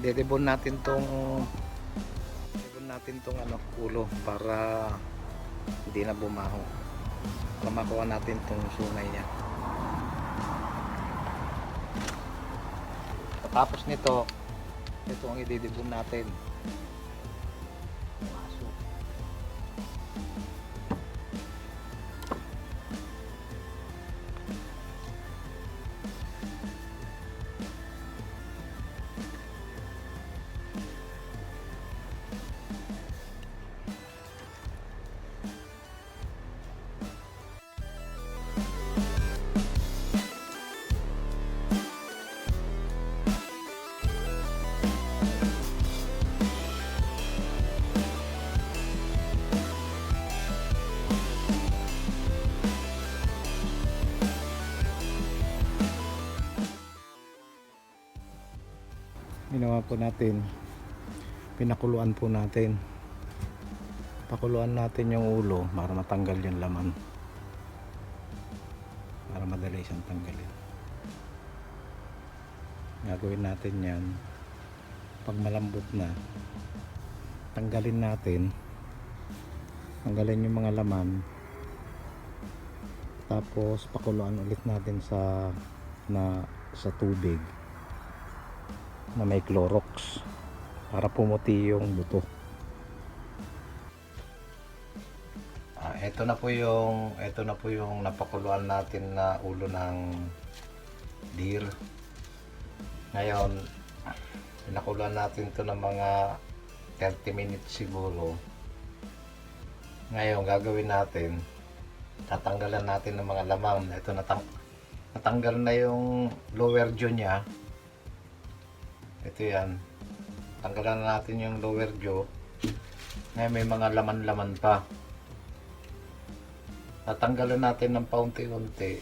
Didibon natin tong ulo para hindi na bumaho, para makuha natin tong sungay niya. Tapos nito, ito ang ididibon natin. Aso. Ginawa po natin, pinakuluan po natin, pakuluan natin yung ulo para matanggal yung laman, para madali siyang tanggalin. Gagawin natin yan pag malambot na, tanggalin yung mga laman, tapos pakuluan ulit natin sa tubig na may Clorox para pumuti yung buto. Ito na po yung napakuluan natin na ulo ng deer. Ngayon, pinakuluan natin to ng mga 30 minutes siguro. Ngayon, gagawin natin, tatanggalan natin ng mga laman. Ito natanggal na yung lower jaw niya. Ito yan, tanggalan natin yung lower jaw. Ngayon may mga laman-laman pa, tatanggalan natin ng paunti-unti,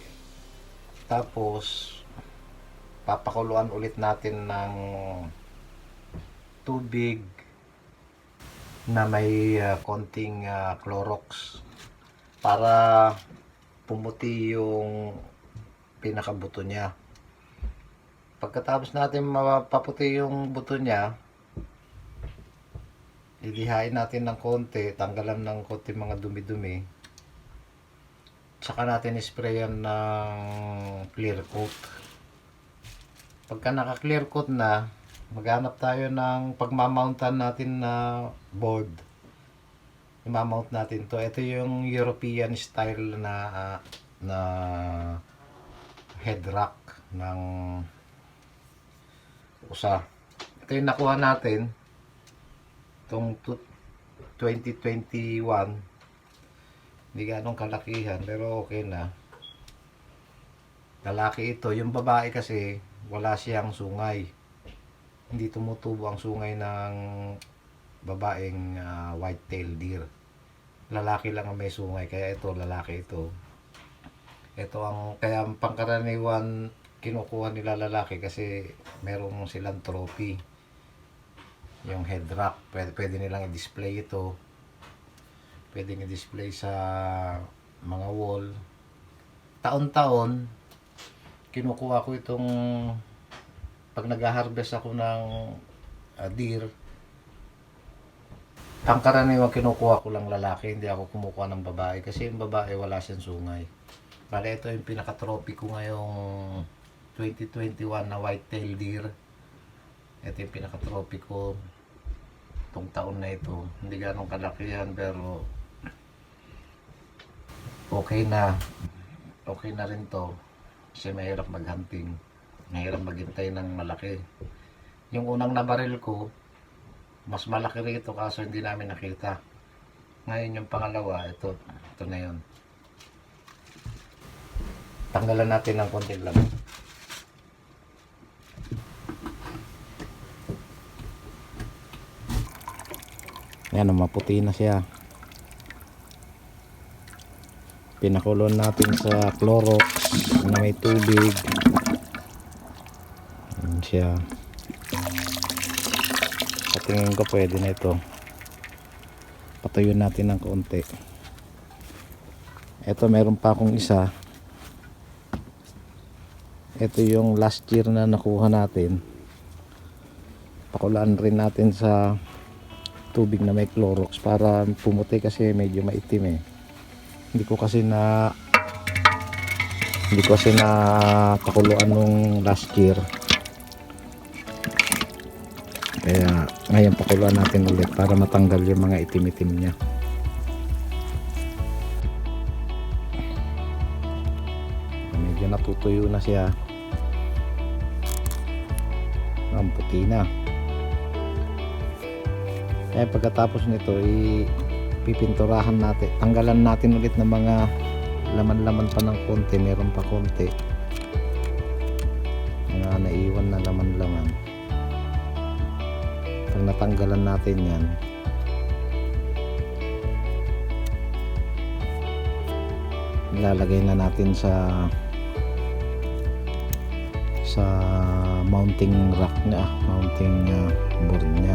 tapos papakuluan ulit natin ng tubig na may konting Clorox para pumuti yung pinakabuto niya. Pagkatapos natin mapaputi yung buto niya, ilihain natin ng konti, tanggalan ng konti mga dumi-dumi, saka natin isprayan ng clear coat. Pagka naka clear coat na, maghanap tayo ng pagmamountan natin na board. I-mount natin to. Ito yung European style na head rack ng USA. Ito yung nakuha natin itong 2021. Hindi ganong kalakihan pero okay na. Lalaki ito. Yung babae kasi wala siyang sungay. Hindi tumutubo ang sungay ng babaeng white-tailed deer. Lalaki lang ang may sungay, kaya ito lalaki ito. Ito ang kaya pangkaraniwan kinukuha nila lalaki kasi meron silang trophy. Yung head rack, pwede nilang i-display ito. Pwedeng i-display sa mga wall. Taon-taon kinukuha ko itong pag nag-harvest ako ng deer. Pangkaraniwan kinukuha ko lang lalaki, hindi ako kumukuha ng babae kasi yung babae wala siyang sungay. Bale, ito yung pinaka-trophy ko ngayong 2021 na white-tailed deer. Ito yung pinaka-trophy ko itong taon na ito. Hindi ganong kalakihan pero okay na. Okay na rin to. Kasi mahirap mag-hunting. Mahirap maghintay ng malaki. Yung unang nabaril ko, mas malaki rito kaso hindi namin nakita. Ngayon yung pangalawa, ito na yun. Tanggalan natin ng konting laman. Yan, maputi na siya. Pinakulon natin sa Clorox na may tubig. Yan siya. Patingin ko pwede na ito. Patuyun natin ng konti. Ito meron pa akong isa. Ito yung last year na nakuha natin. pakulaan rin natin sa tubig na may Clorox para pumuti kasi medyo maitim eh. Hindi ko kasi na pakuluan nung last year. Kaya ngayon pakuluan natin ulit para matanggal yung mga itim-itim niya. Medyo natutuyo na siya. Ang puti na. Kaya pagkatapos nito pipinturahan natin, tanggalan natin ulit ng mga laman-laman pa ng konti, meron pa konti mga naiwan na laman-laman. Pag natanggalan natin yan, ilalagay na natin sa mounting rack niya, mounting board niya.